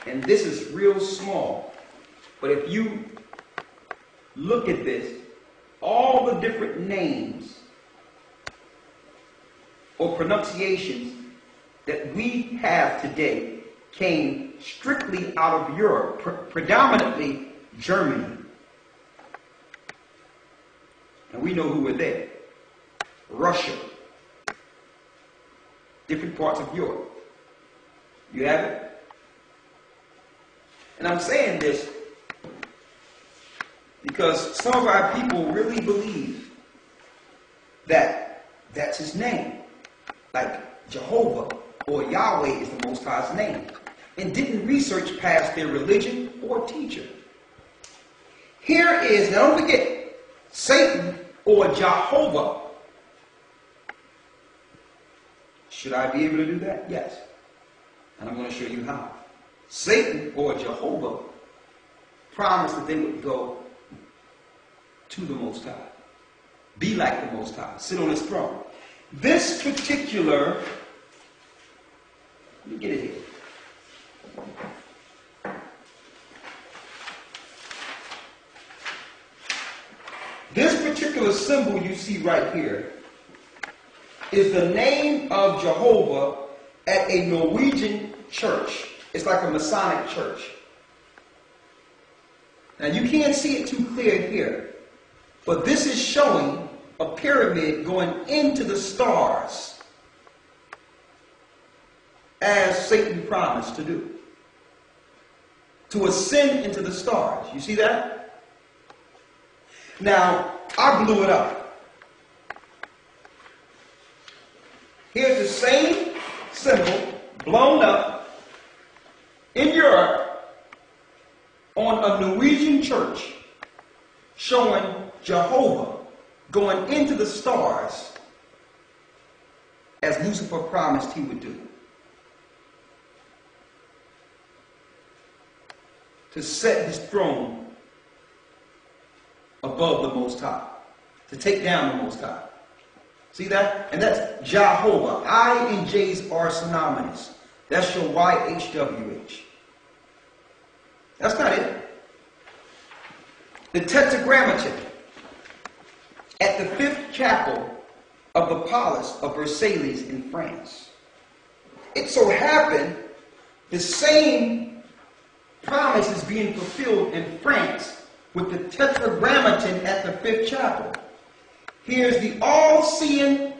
And this is real small. But if you look at this, all the different names or pronunciations that we have today came strictly out of Europe, predominantly Germany. And we know who were there. Russia. Different parts of Europe. You have it? And I'm saying this because some of our people really believe that that's his name. Like Jehovah or Yahweh is the Most High's name. And didn't research past their religion or teacher. Here is, now don't forget, Satan or Jehovah. Should I be able to do that? Yes. And I'm going to show you how. Satan or Jehovah promised that they would go to the Most High. Be like the Most High. Sit on his throne. This particular, let me get it here. This particular symbol you see right here is the name of Jehovah at a Norwegian church. It's like a Masonic church. Now you can't see it too clear here, but this is showing a pyramid going into the stars as Satan promised to do. To ascend into the stars. You see that? Now, I blew it up. Here's the same symbol blown up in Europe on a Norwegian church showing Jehovah going into the stars as Lucifer promised he would do. To set his throne above the Most High. To take down the Most High. See that? And that's Jehovah. I and J's are synonymous. That's your YHWH. That's not it. The Tetragrammaton at the 5th chapel of the Palace of Versailles in France. It so happened the same promise is being fulfilled in France with the Tetragrammaton at the 5th chapel. Here's the all-seeing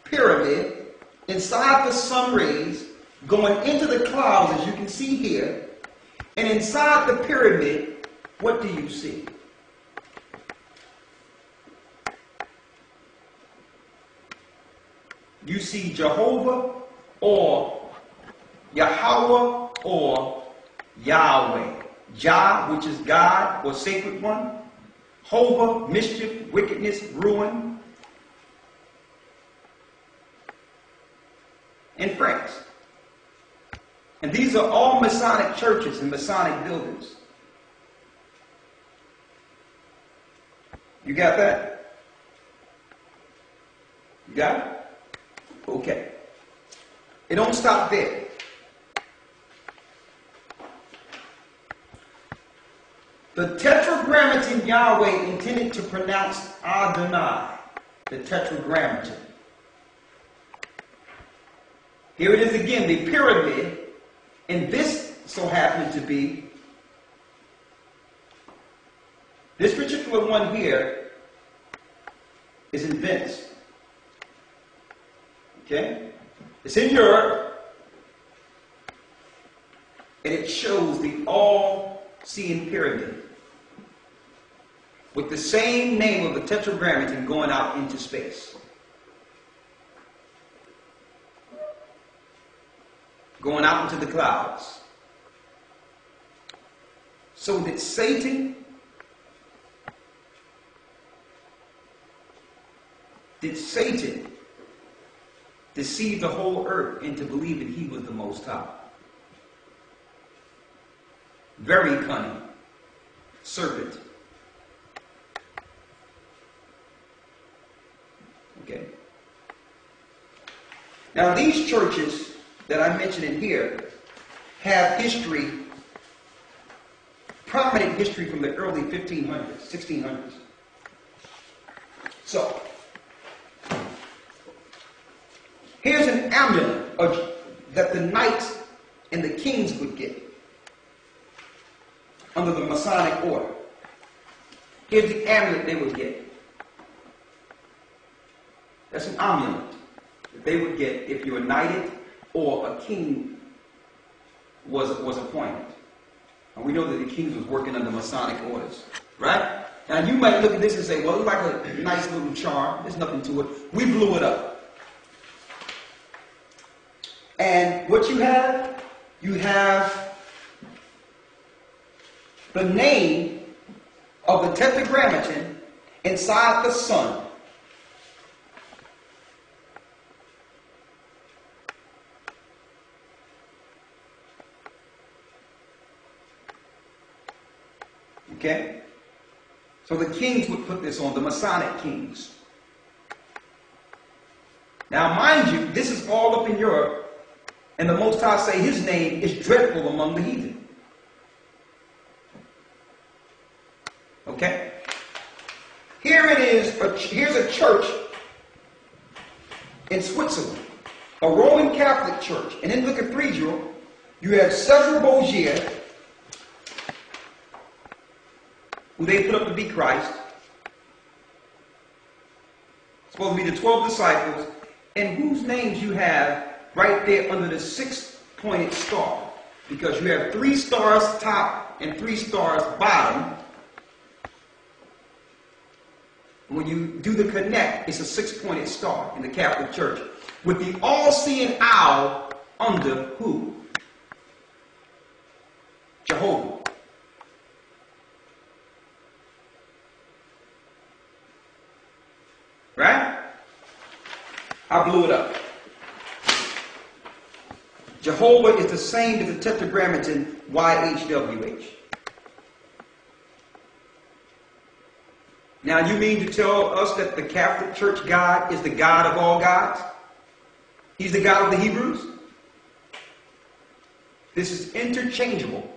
pyramid inside the sun rays going into the clouds, as you can see here. And inside the pyramid, what do you see? You see Jehovah or Yahweh or Yahweh. Jah, which is God or sacred one. Hova, mischief, wickedness, ruin. In France. And these are all Masonic churches and Masonic buildings. You got that? You got it? Okay. It don't stop there. The Tetragrammaton Yahweh intended to pronounce Adonai. The Tetragrammaton. Here it is again, the pyramid. And this so happened to be, this particular one here is in Venice. Okay? It's in Europe. And it shows the all-seeing pyramid with the same name of the Tetragrammaton going out into space. Going out into the clouds. So did Satan deceive the whole earth into believing he was the Most High? Very cunning serpent. Okay. Now these churches that I mentioned in here have history, prominent history from the early 1500s, 1600s. So, here's an amulet that the knights and the kings would get under the Masonic order. Here's the amulet they would get. That's an amulet that they would get if you were knighted or a king was appointed. And we know that the kings was working under Masonic orders, right? Now you might look at this and say, well, it's like a nice little charm. There's nothing to it. We blew it up. And what you have the name of the tetragrammaton inside the sun. Okay? So the kings would put this on, the Masonic kings. Now mind you, this is all up in Europe, and the Most High say his name is dreadful among the heathen. Okay? Here it is, here's a church in Switzerland, a Roman Catholic church, and in the cathedral, you have Cesar Borgia, who they put up to be Christ, supposed to be the 12 disciples, and whose names you have right there under the 6-pointed star, because you have 3 stars top and 3 stars bottom. When you do the connect, it's a 6-pointed star in the Catholic Church, with the all-seeing owl under who? Jehovah. Right? I blew it up. Jehovah is the same as the tetragrammaton YHWH. Now you mean to tell us that the Catholic Church God is the God of all gods? He's the God of the Hebrews? This is interchangeable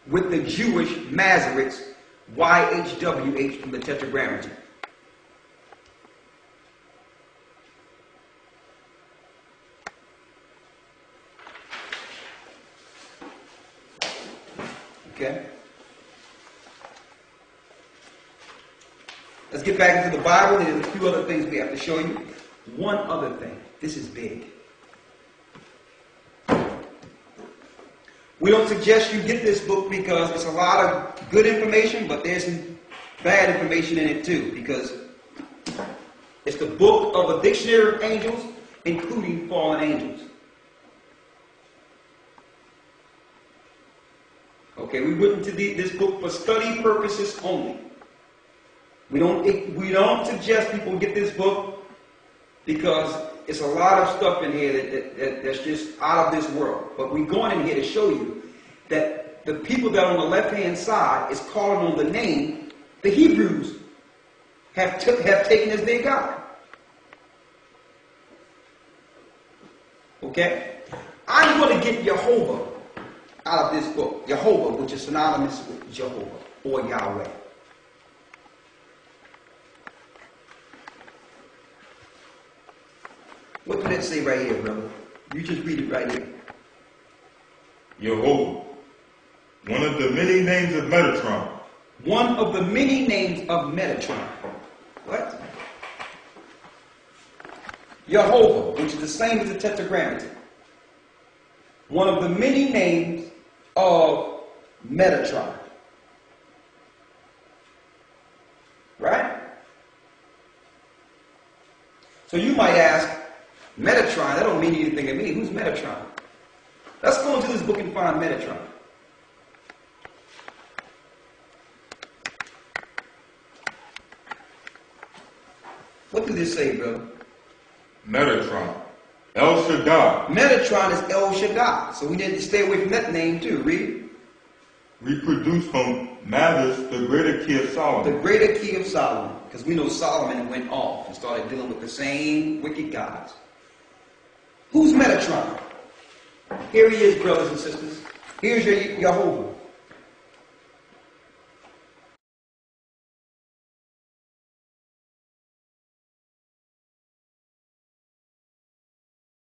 with the Jewish Masoretes YHWH from the tetragrammaton. Okay? Let's get back into the Bible. There's a few other things we have to show you. One other thing. This is big. We don't suggest you get this book because it's a lot of good information, but there's some bad information in it too, because it's the book of a dictionary of angels, including fallen angels. Okay, we went into this book for study purposes only. We don't suggest people get this book because it's a lot of stuff in here that's just out of this world. But we're going in here to show you that the people that are on the left-hand side is calling on the name the Hebrews have taken as their God. Okay? I'm going to get Jehovah out of this book. Jehovah, which is synonymous with Jehovah or Yahweh. What did it say right here, brother? You just read it right here. Jehovah. One of the many names of Metatron. One of the many names of Metatron. What? Jehovah, which is the same as the tetragrammaton. One of the many names of Metatron. Right? So you might ask, Metatron, that don't mean anything to me. Who's Metatron? Let's go into this book and find Metatron. What does this say, brother? Metatron. El Shaddai. Metatron is El Shaddai. So we need to stay away from that name too. Read it. Reproduced from Mathers, the greater key of Solomon. The greater key of Solomon. Because we know Solomon went off and started dealing with the same wicked gods. Who's Metatron? Here he is, brothers and sisters. Here's your Jehovah.